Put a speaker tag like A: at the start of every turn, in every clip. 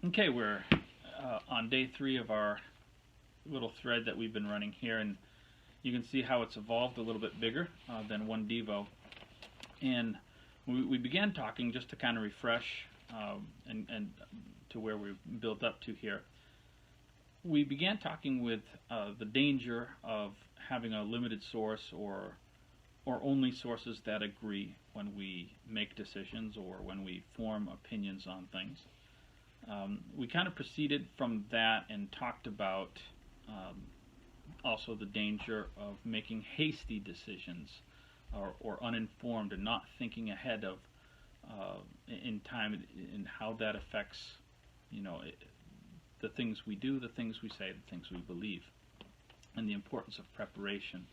A: Okay, we're on day 3 of our little thread that we've been running here, and you can see how it's evolved a little bit bigger than one Devo. And we began talking just to kind of refresh and to where we've built up to here. We began talking with the danger of having a limited source or only sources that agree when we make decisions or when we form opinions on things. We kind of proceeded from that and talked about also the danger of making hasty decisions or uninformed and not thinking ahead of in time and how that affects, the things we do, the things we say, the things we believe, and the importance of preparation.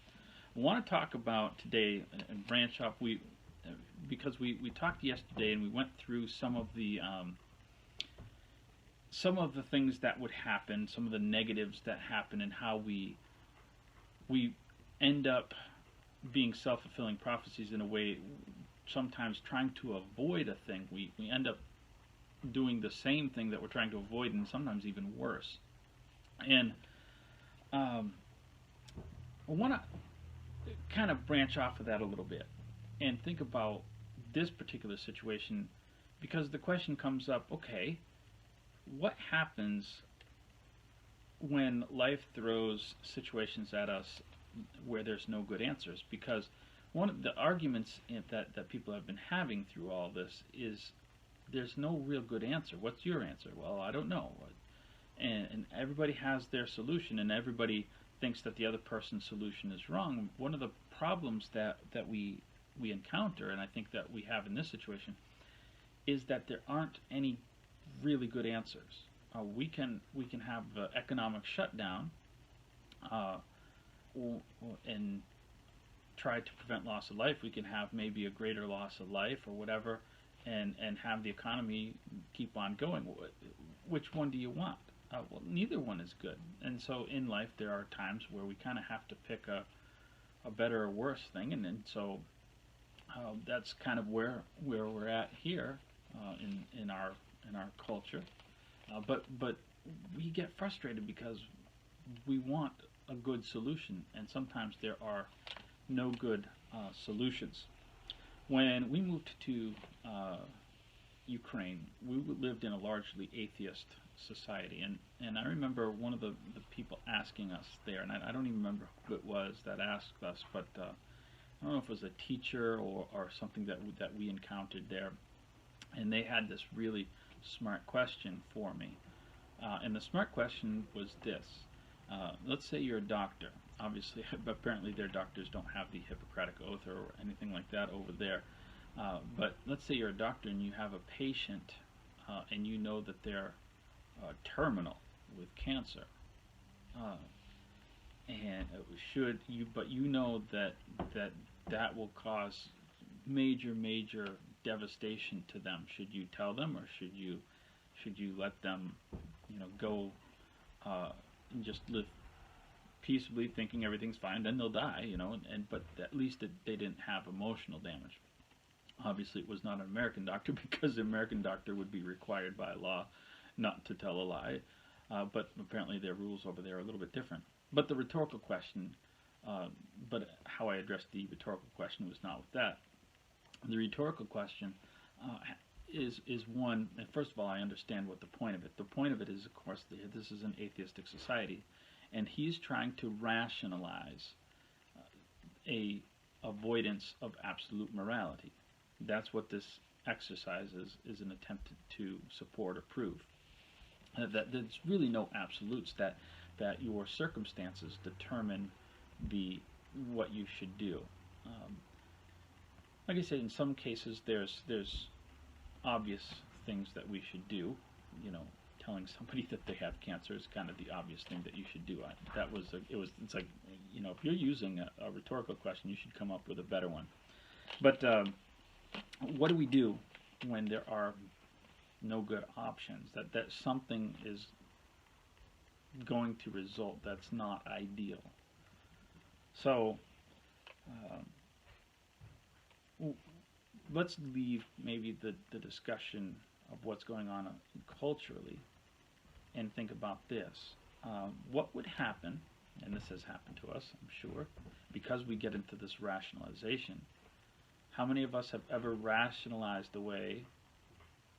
A: I want to talk about today and branch off. Because we talked yesterday and we went through some of the things that would happen, some of the negatives that happen, and how we end up being self-fulfilling prophecies in a way, sometimes trying to avoid a thing. We end up doing the same thing that we're trying to avoid, and sometimes even worse. And I want to kind of branch off of that a little bit and think about this particular situation, because the question comes up, okay, what happens when life throws situations at us where there's no good answers? Because one of the arguments that people have been having through all this is there's no real good answer. What's your answer? Well, I don't know. And everybody has their solution, and everybody thinks that the other person's solution is wrong. One of the problems that we encounter, and I think that we have in this situation, is that there aren't any really good answers. We can have economic shutdown and try to prevent loss of life. We can have maybe a greater loss of life or whatever, and have the economy keep on going. Which one do you want? Well, neither one is good. And so in life there are times where we kind of have to pick a better or worse thing, and so that's kind of where we're at here in our culture. But we get frustrated because we want a good solution, and sometimes there are no good solutions. When we moved to Ukraine, we lived in a largely atheist society, and I remember one of the people asking us there, and I don't even remember who it was that asked us, but I don't know if it was a teacher or something that we encountered there, and they had this really smart question for me, and the smart question was this. Let's say you're a doctor. Obviously, apparently their doctors don't have the Hippocratic Oath or anything like that over there, but let's say you're a doctor and you have a patient and you know that they're terminal with cancer, and but you know that will cause major devastation to them. Should you tell them, or should you let them, go and just live peaceably, thinking everything's fine? Then they'll die, but at least they didn't have emotional damage. Obviously, it was not an American doctor, because the American doctor would be required by law not to tell a lie, but apparently their rules over there are a little bit different. But the rhetorical question, but how I addressed the rhetorical question was not with that. The rhetorical question is one, and first of all, I understand what the point of it. The point of it is, of course, this is an atheistic society, and he's trying to rationalize a avoidance of absolute morality. That's what this exercise is an attempt to support or prove. That there's really no absolutes, that your circumstances determine what you should do. Like I said, in some cases there's obvious things that we should do. Telling somebody that they have cancer is kind of the obvious thing that you should do. It's like, if you're using a rhetorical question, you should come up with a better one. But what do we do when there are no good options? That something is going to result that's not ideal. So let's leave maybe the discussion of what's going on culturally and think about this. What would happen, and this has happened to us, I'm sure, because we get into this rationalization. How many of us have ever rationalized away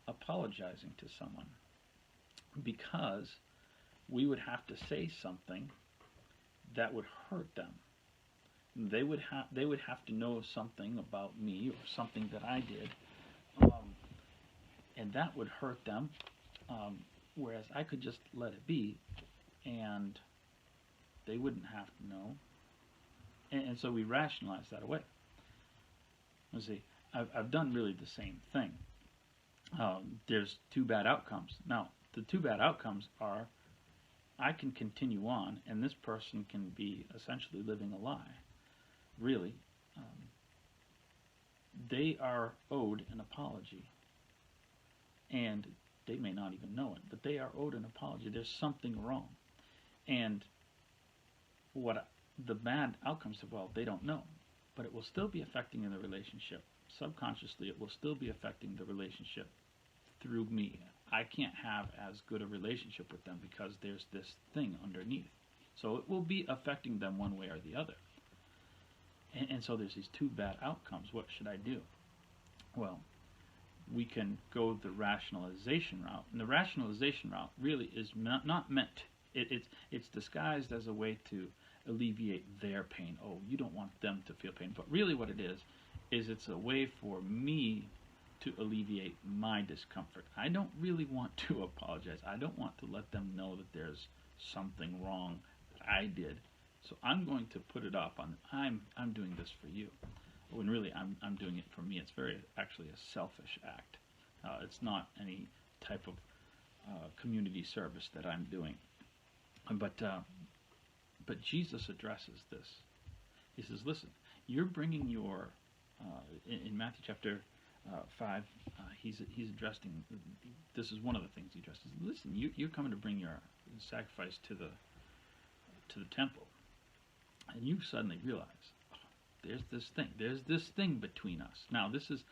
A: apologizing to someone? Because we would have to say something that would hurt them. They would have to know something about me or something that I did, and that would hurt them. Whereas I could just let it be, and they wouldn't have to know. And so we rationalize that away. Let's see, I've done really the same thing. There's two bad outcomes. Now, the two bad outcomes are I can continue on, and this person can be essentially living a lie. Really, they are owed an apology, and they may not even know it, but they are owed an apology. There's something wrong, and what the bad outcomes of, well, they don't know, but it will still be affecting in the relationship. Subconsciously, it will still be affecting the relationship through me. I can't have as good a relationship with them because there's this thing underneath. So it will be affecting them one way or the other. And so there's these two bad outcomes. What should I do? Well, we can go the rationalization route. And the rationalization route really is not meant, it's disguised as a way to alleviate their pain. Oh, you don't want them to feel pain. But really what it is it's a way for me to alleviate my discomfort. I don't really want to apologize. I don't want to let them know that there's something wrong that I did. So I'm going to put it off on, I'm doing this for you, when really I'm doing it for me. It's actually a selfish act. It's not any type of community service that I'm doing. But Jesus addresses this. He says, listen, you're bringing your, in Matthew chapter 5, he's addressing, this is one of the things he addresses. Listen, you're coming to bring your sacrifice to the temple. And you suddenly realize, oh, there's this thing between us. Now, this is,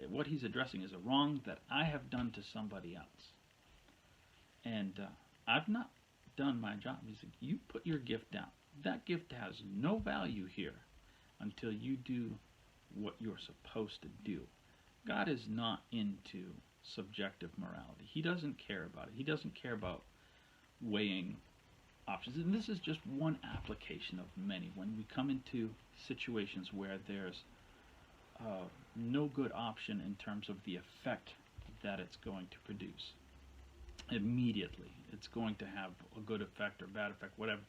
A: what he's addressing is a wrong that I have done to somebody else. And I've not done my job. He said, you put your gift down. That gift has no value here until you do what you're supposed to do. God is not into subjective morality. He doesn't care about it. He doesn't care about weighing options. And this is just one application of many. When we come into situations where there's no good option in terms of the effect that it's going to produce, immediately it's going to have a good effect or bad effect, whatever.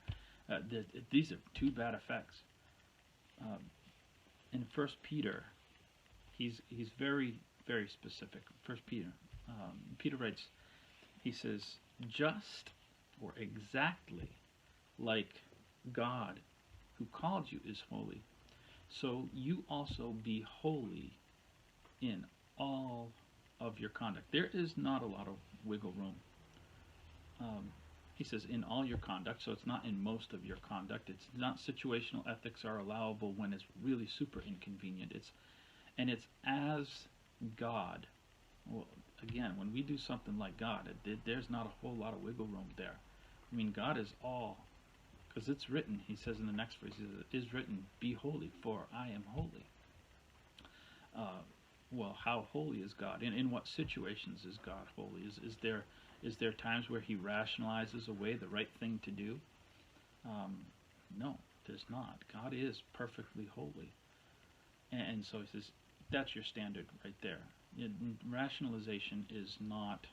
A: These are two bad effects. In 1 Peter, he's very, very specific. 1 Peter, Peter writes, he says, just or exactly like God who called you is holy, so you also be holy in all of your conduct. There is not a lot of wiggle room. He says in all your conduct, so it's not in most of your conduct. It's not situational ethics are allowable when it's really super inconvenient. It's as God. Well, again, when we do something like God, there's not a whole lot of wiggle room there. I mean, God is all, because it's written, he says in the next verse, it is written, be holy, for I am holy. Well, how holy is God? In what situations is God holy? Is there times where he rationalizes away the right thing to do? No, there's not. God is perfectly holy. And so he says, that's your standard right there. Rationalization is not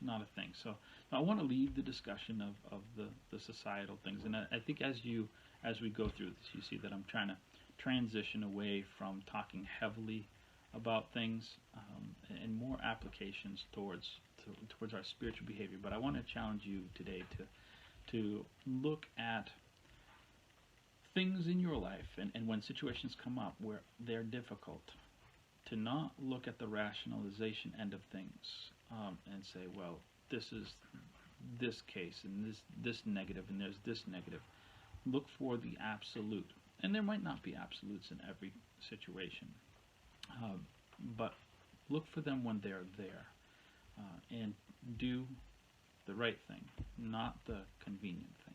A: a thing. So I want to leave the discussion of the societal things. And I think as we go through this, you see that I'm trying to transition away from talking heavily about things and more applications towards our spiritual behavior. But I want to challenge you today to look at things in your life and when situations come up where they're difficult, to not look at the rationalization end of things and say, well, this is this case and this negative and there's this negative. Look for the absolute. And there might not be absolutes in every situation. But look for them when they're there, and do the right thing, not the convenient thing.